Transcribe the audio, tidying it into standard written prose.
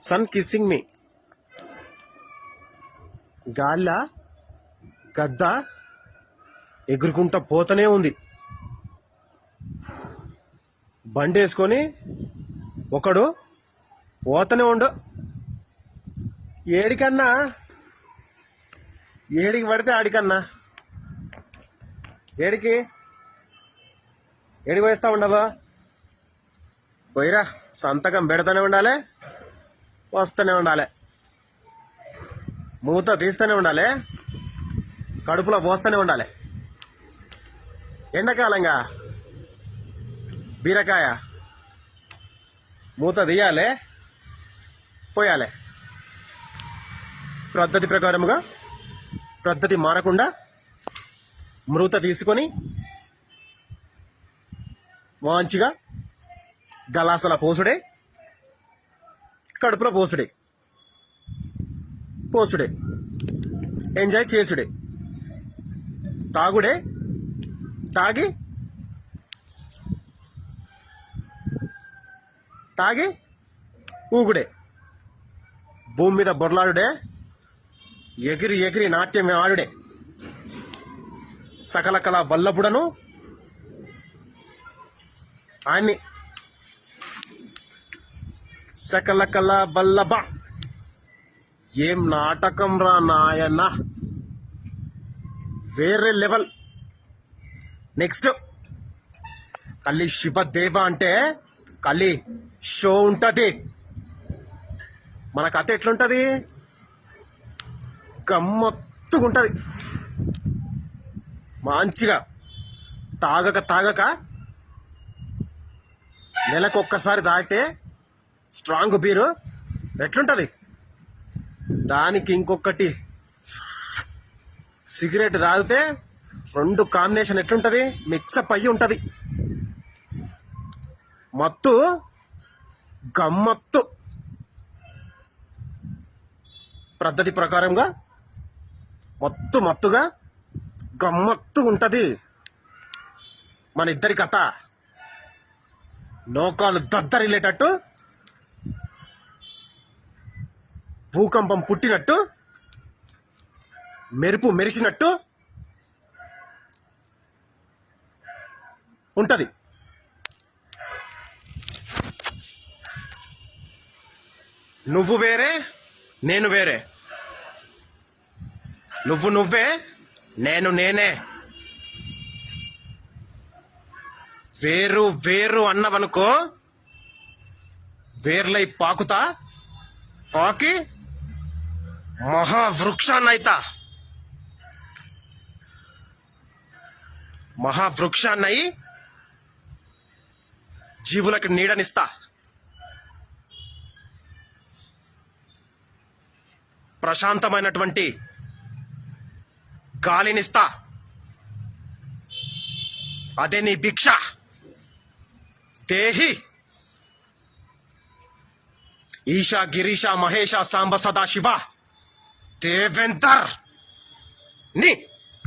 Sun kissing మీ. గాల్ల గద్ద ఎగురుకుంటా పోతనే ఉంది. బండి వేసుకొని ఒకడు పోతనే ఉండు. ఏడికి పడితే ఆడికన్నా ఏడికి పోయిస్తా ఉండవా? పోయిరా, సంతకం పెడతానే ఉండాలి, వస్తూనే ఉండాలి, మూత తీస్తూనే ఉండాలి, కడుపులో పోస్తూనే ఉండాలి. ఎండాకాలంగా బీరకాయ మూత తీయాలి, పోయాలి. పద్ధతి ప్రకారముగా, పద్ధతి మారకుండా మృత తీసుకొని మంచిగా గలాసల పోసుడే, కడుపులో పోసుడే, ఎంజాయ్ చేసుడే, తాగుడే, తాగి ఊగుడే, భూమి మీద బొర్లాడుడే, ఎగిరి నాట్యం ఆడుడే. సకల కళ వల్లభుడను ఆయన్ని, సకల కళ వల్లభ. ఏం నాటకం రా నాయన, వేరే లెవెల్. నెక్స్ట్ కలి శివదేవ అంటే కలి షో ఉంటది. మన కథ ఎట్లుంటది? గమ్మత్తుగుంటది. మంచిగా తాగక నెలకొక్కసారి తాగితే స్ట్రాంగ్ బీరు ఎట్లుంటది, దానికి ఇంకొకటి సిగరెట్ తాగితే రెండు కాంబినేషన్ ఎట్లుంటది, మిక్సప్ అయ్యి ఉంటది. మత్తు గమ్మత్తు. పద్ధతి ప్రకారంగా మత్తుగా గమ్మత్తు ఉంటది మన ఇద్దరి కథ. లోకాలు దద్దరిల్లేటట్టు, భూకంపం పుట్టినట్టు, మెరుపు మెరిసినట్టు ఉంటది. నువ్వు వేరే, నేను వేరే. నువ్వు నువ్వే, నేను నేనే. వేరు అన్నవనుకో, వేర్లై పాకి మహావృక్షాన్నైతా. మహావృక్షాన్నయి జీవులకు నీడనిస్తా. ప్రశాంతమైనటువంటి గాలినిస్తా. అదే నీ భిక్ష. దేహి ఈశా గిరీశ మహేశ సాంబ సదాశివ దేవేందర్ ని